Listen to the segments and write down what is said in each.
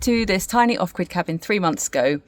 to this tiny off-grid cabin 3 months ago.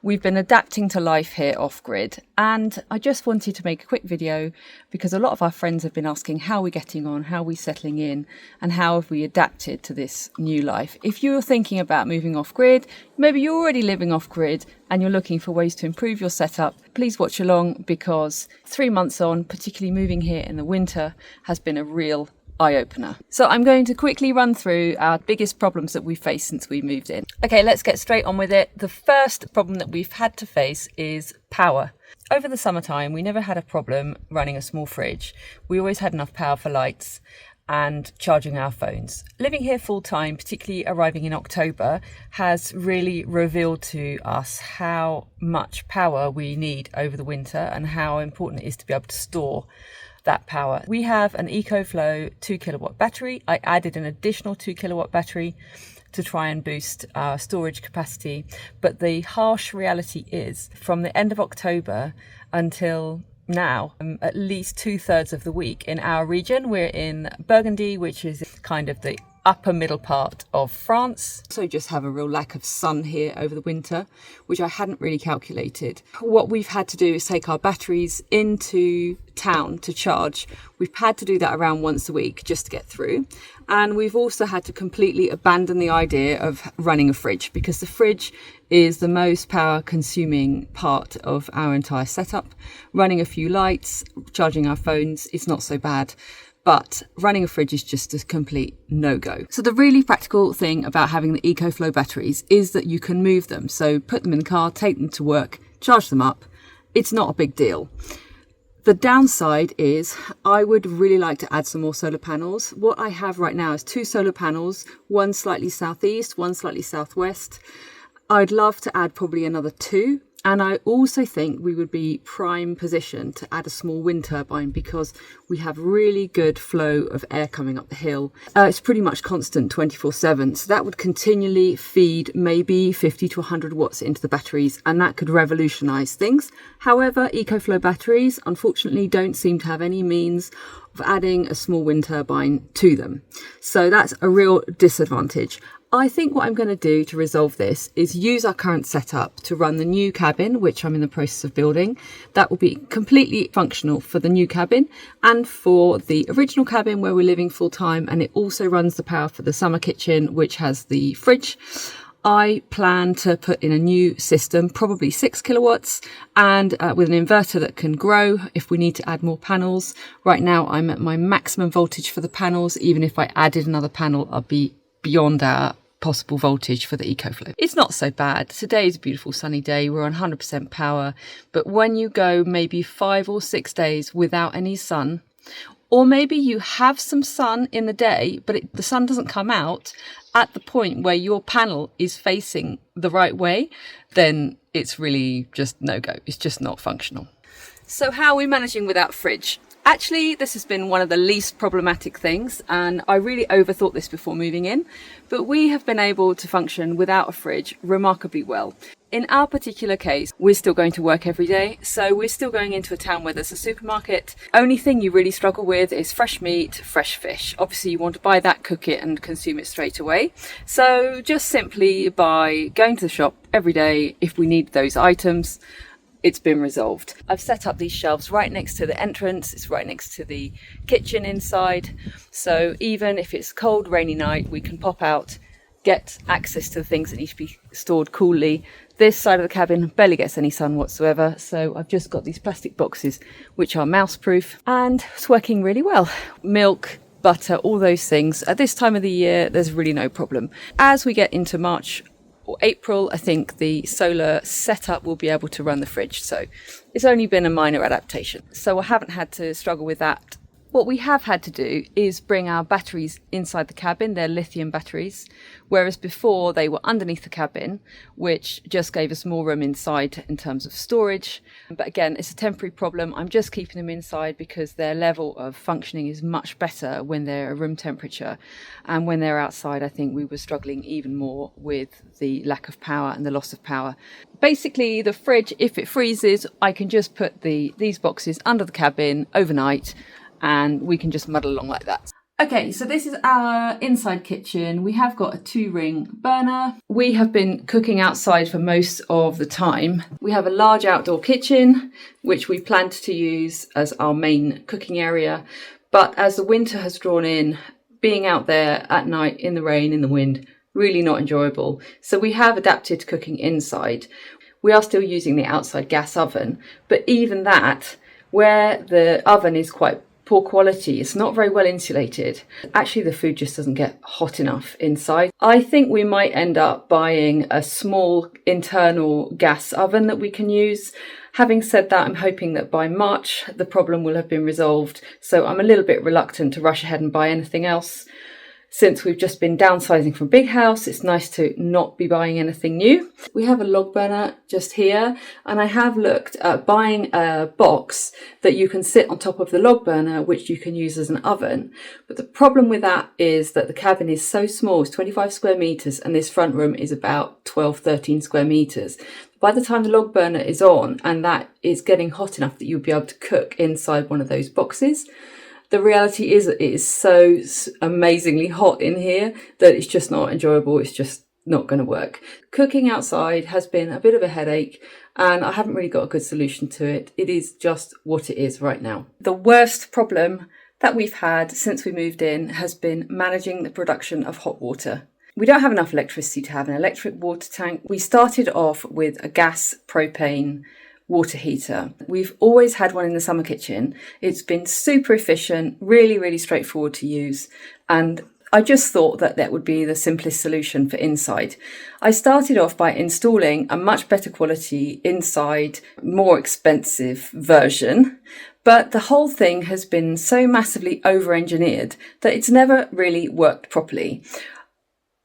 We've been adapting to life here off-grid, and I just wanted to make a quick video because a lot of our friends have been asking how we're getting on, how we're settling in, and how have we adapted to this new life. If you're thinking about moving off-grid, maybe you're already living off-grid and you're looking for ways to improve your setup, please watch along because 3 months on, particularly moving here in the winter, has been a real eye-opener. So I'm going to quickly run through our biggest problems that we've faced since we moved in. Okay, let's get straight on with it. The first problem that we've had to face is power. Over the summertime, we never had a problem running a small fridge. We always had enough power for lights and charging our phones. Living here full time, particularly arriving in October, has really revealed to us how much power we need over the winter and how important it is to be able to store that power. We have an EcoFlow 2 kilowatt battery. I added an additional 2 kilowatt battery to try and boost our storage capacity. But the harsh reality is from the end of October until now, at least 2/3 of the week in our region, we're in Burgundy, which is kind of the upper middle part of France. So just have a real lack of sun here over the winter, which I hadn't really calculated. What we've had to do is take our batteries into town to charge. We've had to do that around once a week just to get through. And we've also had to completely abandon the idea of running a fridge because the fridge is the most power consuming part of our entire setup. Running a few lights, charging our phones is not so bad. But running a fridge is just a complete no-go. So the really practical thing about having the EcoFlow batteries is that you can move them. So put them in the car, take them to work, charge them up. It's not a big deal. The downside is I would really like to add some more solar panels. What I have right now is 2 solar panels, one slightly southeast, one slightly southwest. I'd love to add probably another 2. And I also think we would be prime position to add a small wind turbine because we have really good flow of air coming up the hill. It's pretty much constant 24/7. So that would continually feed maybe 50 to 100 watts into the batteries, and that could revolutionize things. However, EcoFlow batteries unfortunately don't seem to have any means of adding a small wind turbine to them. So that's a real disadvantage. I think what I'm going to do to resolve this is use our current setup to run the new cabin, which I'm in the process of building. That will be completely functional for the new cabin and for the original cabin where we're living full time. And it also runs the power for the summer kitchen, which has the fridge. I plan to put in a new system, probably 6 kilowatts, and with an inverter that can grow if we need to add more panels. Right now, I'm at my maximum voltage for the panels. Even if I added another panel, I'll be beyond our possible voltage for the EcoFlow. It's not so bad. Today's a beautiful sunny day. We're on 100% power. But when you go maybe 5 or 6 days without any sun, or maybe you have some sun in the day, but the sun doesn't come out at the point where your panel is facing the right way, then it's really just no go. It's just not functional. So how are we managing without fridge? Actually, this has been one of the least problematic things, and I really overthought this before moving in, but we have been able to function without a fridge remarkably well. In our particular case, we're still going to work every day, so we're still going into a town where there's a supermarket. Only thing you really struggle with is fresh meat, fresh fish. Obviously, you want to buy that, cook it, and consume it straight away. So just simply by going to the shop every day, if we need those items, it's been resolved. I've set up these shelves right next to the entrance. It's right next to the kitchen inside. So even if it's a cold, rainy night, we can pop out, get access to the things that need to be stored coolly. This side of the cabin barely gets any sun whatsoever. So I've just got these plastic boxes, which are mouse proof, and it's working really well. Milk, butter, all those things. At this time of the year, there's really no problem. As we get into March or April, I think the solar setup will be able to run the fridge. So it's only been a minor adaptation. So I haven't had to struggle with that. What we have had to do is bring our batteries inside the cabin. They're lithium batteries, whereas before they were underneath the cabin, which just gave us more room inside in terms of storage. But again, it's a temporary problem. I'm just keeping them inside because their level of functioning is much better when they're at room temperature. And when they're outside, I think we were struggling even more with the lack of power and the loss of power. Basically, the fridge, if it freezes, I can just put these boxes under the cabin overnight, and we can just muddle along like that. Okay, so this is our inside kitchen. We have got a 2-ring burner. We have been cooking outside for most of the time. We have a large outdoor kitchen, which we planned to use as our main cooking area. But as the winter has drawn in, being out there at night in the rain, in the wind, really not enjoyable. So we have adapted to cooking inside. We are still using the outside gas oven, but even that, where the oven is quite poor quality, it's not very well insulated. Actually, the food just doesn't get hot enough inside. I think we might end up buying a small internal gas oven that we can use. Having said that, I'm hoping that by March the problem will have been resolved, so I'm a little bit reluctant to rush ahead and buy anything else. Since we've just been downsizing from a big house, it's nice to not be buying anything new. We have a log burner just here, and I have looked at buying a box that you can sit on top of the log burner, which you can use as an oven. But the problem with that is that the cabin is so small, it's 25 square meters, and this front room is about 12, 13 square meters. By the time the log burner is on and that is getting hot enough that you'll be able to cook inside one of those boxes, the reality is that it is so amazingly hot in here that it's just not enjoyable. It's just not going to work. Cooking outside has been a bit of a headache, and I haven't really got a good solution to it. It is just what it is right now. The worst problem that we've had since we moved in has been managing the production of hot water. We don't have enough electricity to have an electric water tank. We started off with a gas propane water heater. We've always had one in the summer kitchen. It's been super efficient, really, really straightforward to use. And I just thought that that would be the simplest solution for inside. I started off by installing a much better quality inside, more expensive version. But the whole thing has been so massively over-engineered that it's never really worked properly.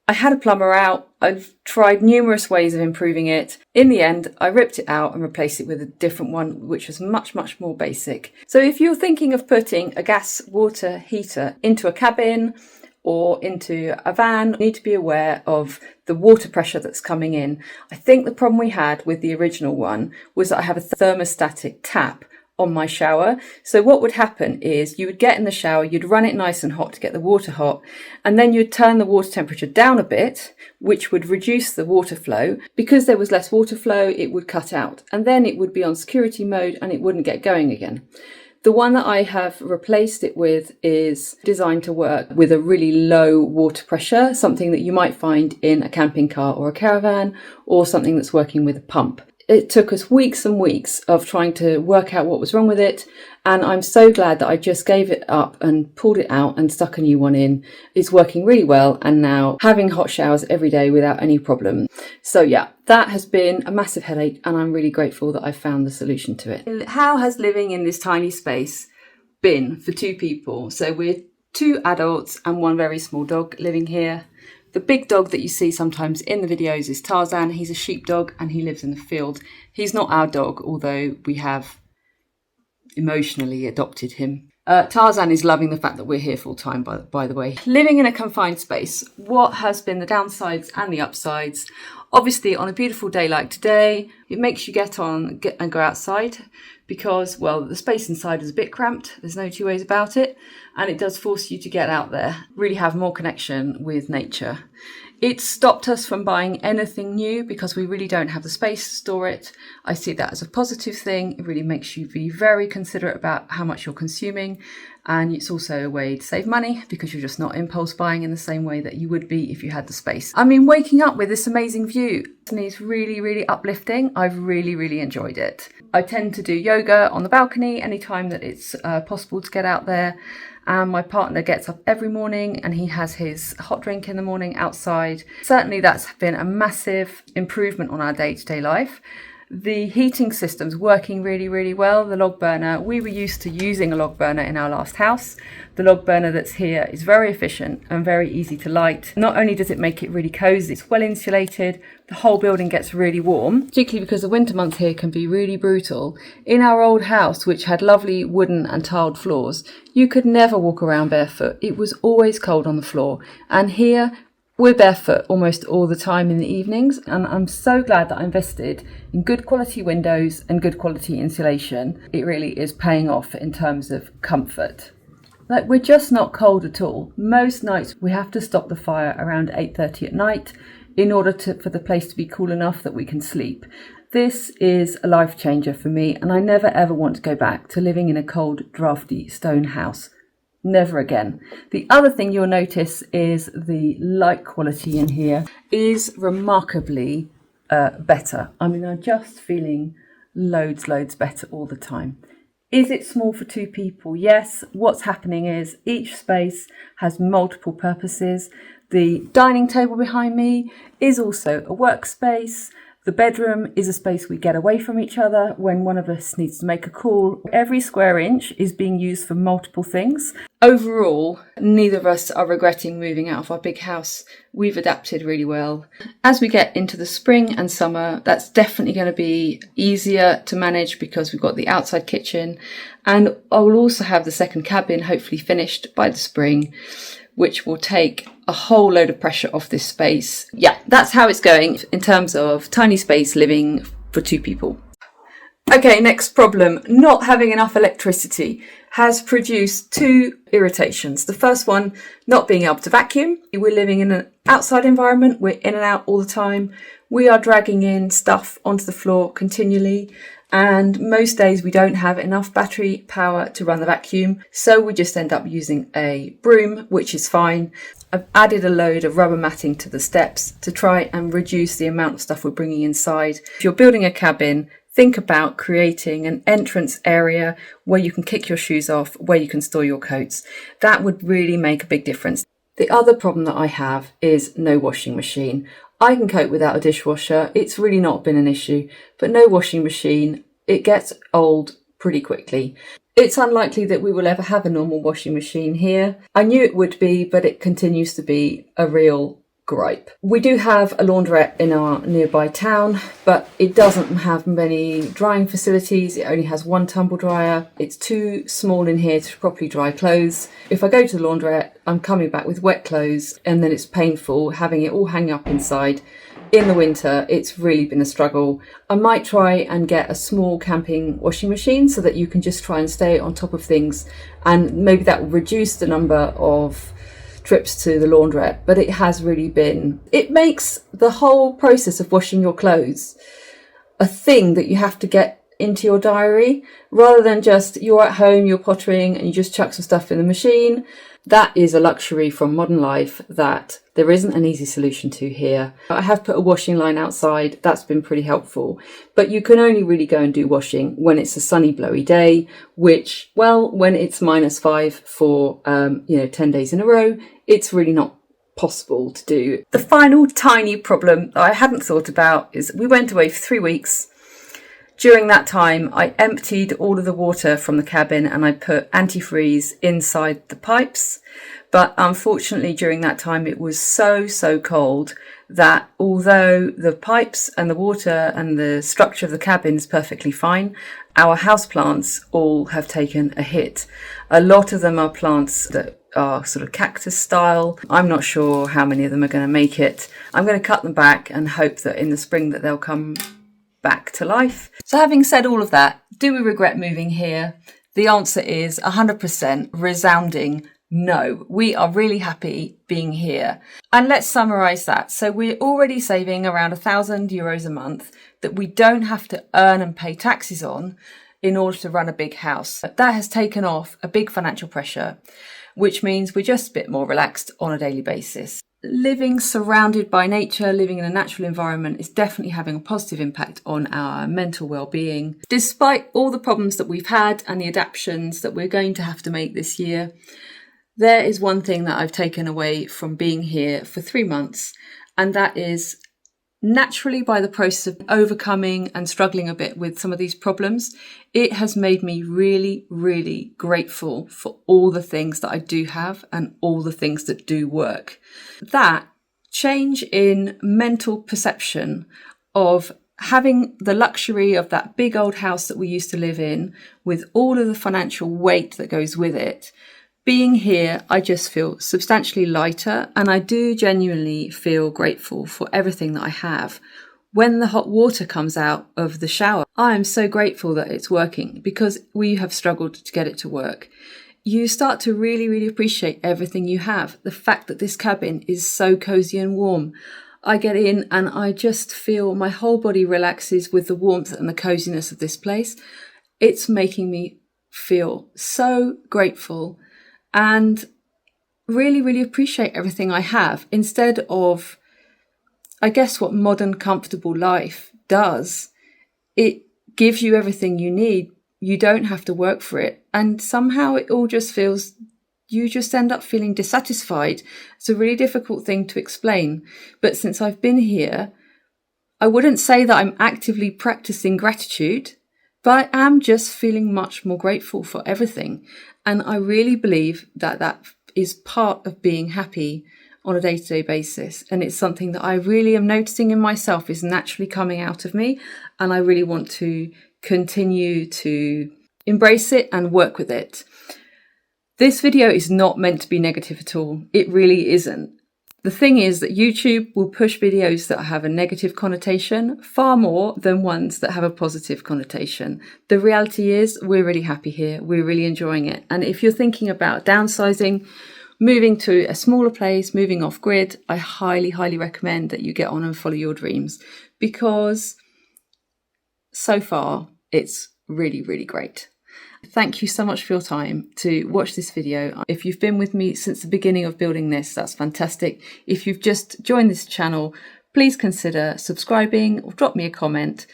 I had a plumber out. I've tried numerous ways of improving it. In the end, I ripped it out and replaced it with a different one, which was much, much more basic. So if you're thinking of putting a gas water heater into a cabin or into a van, you need to be aware of the water pressure that's coming in. I think the problem we had with the original one was that I have a thermostatic tap on my shower. So what would happen is you would get in the shower, you'd run it nice and hot to get the water hot, and then you'd turn the water temperature down a bit, which would reduce the water flow. Because there was less water flow, it would cut out, and then it would be on security mode and it wouldn't get going again. The one that I have replaced it with is designed to work with a really low water pressure, something that you might find in a camping car or a caravan, or something that's working with a pump. It took us weeks and weeks of trying to work out what was wrong with it, and I'm so glad that I just gave it up and pulled it out and stuck a new one in. It's working really well, and now having hot showers every day without any problem. So yeah, that has been a massive headache, and I'm really grateful that I found the solution to it. How has living in this tiny space been for 2 people? So we're 2 adults and 1 very small dog living here. The big dog that you see sometimes in the videos is Tarzan. He's a sheepdog and he lives in the field. He's not our dog, although we have emotionally adopted him. Tarzan is loving the fact that we're here full time, by the way. Living in a confined space, what has been the downsides and the upsides? Obviously, on a beautiful day like today, it makes you get and go outside because, well, the space inside is a bit cramped. There's no 2 ways about it. And it does force you to get out there, really have more connection with nature. It's stopped us from buying anything new because we really don't have the space to store it. I see that as a positive thing. It really makes you be very considerate about how much you're consuming. And it's also a way to save money because you're just not impulse buying in the same way that you would be if you had the space. I mean, waking up with this amazing view is really, really uplifting. I've really, really enjoyed it. I tend to do yoga on the balcony anytime that it's possible to get out there. And my partner gets up every morning and he has his hot drink in the morning outside. Certainly that's been a massive improvement on our day-to-day life. The heating system's working really, really well. The log burner, we were used to using a log burner in our last house. The log burner that's here is very efficient and very easy to light. Not only does it make it really cozy, it's well insulated. The whole building gets really warm, particularly because the winter months here can be really brutal. In our old house, which had lovely wooden and tiled floors, you could never walk around barefoot. It was always cold on the floor. And here, we're barefoot almost all the time in the evenings, and I'm so glad that I invested in good quality windows and good quality insulation. It really is paying off in terms of comfort. Like, we're just not cold at all. Most nights we have to stop the fire around 8:30 at night in order for the place to be cool enough that we can sleep. This is a life changer for me, and I never ever want to go back to living in a cold, drafty stone house. Never again. The other thing you'll notice is the light quality in here is remarkably better. I mean, I'm just feeling loads better all the time. Is it small for two people? Yes. What's happening is each space has multiple purposes. The dining table behind me is also a workspace. The bedroom is a space we get away from each other when one of us needs to make a call. Every square inch is being used for multiple things. Overall, neither of us are regretting moving out of our big house. We've adapted really well. As we get into the spring and summer, that's definitely going to be easier to manage because we've got the outside kitchen, and I will also have the second cabin hopefully finished by the spring, which will take a whole load of pressure off this space. Yeah, that's how it's going in terms of tiny space living for two people. Okay, next problem. Not having enough electricity has produced two irritations. The first one, not being able to vacuum. We're living in an outside environment. We're in and out all the time. We are dragging in stuff onto the floor continually. And most days we don't have enough battery power to run the vacuum, so we just end up using a broom, which is fine. I've added a load of rubber matting to the steps to try and reduce the amount of stuff we're bringing inside. If you're building a cabin, think about creating an entrance area where you can kick your shoes off, where you can store your coats. That would really make a big difference. The other problem that I have is no washing machine. I can cope without a dishwasher. It's really not been an issue, but no washing machine, it gets old pretty quickly. It's unlikely that we will ever have a normal washing machine here. I knew it would be, but it continues to be a real gripe. We do have a laundrette in our nearby town, but it doesn't have many drying facilities. It only has one tumble dryer. It's too small in here to properly dry clothes. If I go to the laundrette, I'm coming back with wet clothes, and then it's painful having it all hang up inside. In the winter, it's really been a struggle. I might try and get a small camping washing machine so that you can just try and stay on top of things, and maybe that will reduce the number of trips to the laundrette, but it has really been, it makes the whole process of washing your clothes a thing that you have to get into your diary, rather than just you're at home, you're pottering and you just chuck some stuff in the machine. That is a luxury from modern life that there isn't an easy solution to here. I have put a washing line outside. That's been pretty helpful, but you can only really go and do washing when it's a sunny, blowy day, which, well, when it's -5 for, 10 days in a row, it's really not possible to do. The final tiny problem that I hadn't thought about is we went away for 3 weeks. During that time, I emptied all of the water from the cabin and I put antifreeze inside the pipes. But unfortunately, during that time, it was so cold that although the pipes and the water and the structure of the cabin is perfectly fine, our houseplants all have taken a hit. A lot of them are plants that are sort of cactus style. I'm not sure how many of them are going to make it. I'm going to cut them back and hope that in the spring that they'll come back to life. So having said all of that, do we regret moving here? The answer is 100% resounding no. We are really happy being here. And let's summarise that. So we're already saving around €1,000 a month that we don't have to earn and pay taxes on in order to run a big house. That has taken off a big financial pressure, which means we're just a bit more relaxed on a daily basis. Living surrounded by nature, living in a natural environment is definitely having a positive impact on our mental well-being. Despite all the problems that we've had and the adaptations that we're going to have to make this year, there is one thing that I've taken away from being here for 3 months, and that is naturally, by the process of overcoming and struggling a bit with some of these problems, it has made me really, really grateful for all the things that I do have and all the things that do work. That change in mental perception of having the luxury of that big old house that we used to live in with all of the financial weight that goes with it, being here, I just feel substantially lighter, and I do genuinely feel grateful for everything that I have. When the hot water comes out of the shower, I am so grateful that it's working because we have struggled to get it to work. you start to really, really appreciate everything you have. The fact that this cabin is so cozy and warm. I get in and I just feel my whole body relaxes with the warmth and the coziness of this place. It's making me feel so grateful and really, really appreciate everything I have, instead of, I guess, what modern comfortable life does. It gives you everything you need. You don't have to work for it. And somehow it all just feels, you just end up feeling dissatisfied. It's a really difficult thing to explain. But since I've been here, I wouldn't say that I'm actively practicing gratitude, but I am just feeling much more grateful for everything. And I really believe that that is part of being happy on a day-to-day basis. And it's something that I really am noticing in myself is naturally coming out of me. And I really want to continue to embrace it and work with it. This video is not meant to be negative at all. It really isn't. The thing is that YouTube will push videos that have a negative connotation far more than ones that have a positive connotation. The reality is we're really happy here. We're really enjoying it. And if you're thinking about downsizing, moving to a smaller place, moving off grid, I highly, highly recommend that you get on and follow your dreams, because so far it's really, really great. Thank you so much for your time to watch this video. If you've been with me since the beginning of building this, that's fantastic. If you've just joined this channel, please consider subscribing or drop me a comment.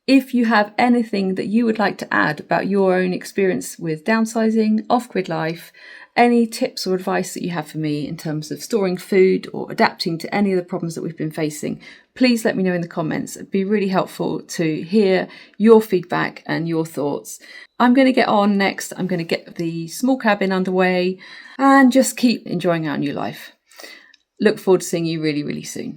If you have anything that you would like to add about your own experience with downsizing, off-grid life, any tips or advice that you have for me in terms of storing food or adapting to any of the problems that we've been facing, please let me know in the comments. It'd be really helpful to hear your feedback and your thoughts. I'm going to get on next. I'm going to get the small cabin underway and just keep enjoying our new life. Look forward to seeing you really, really soon.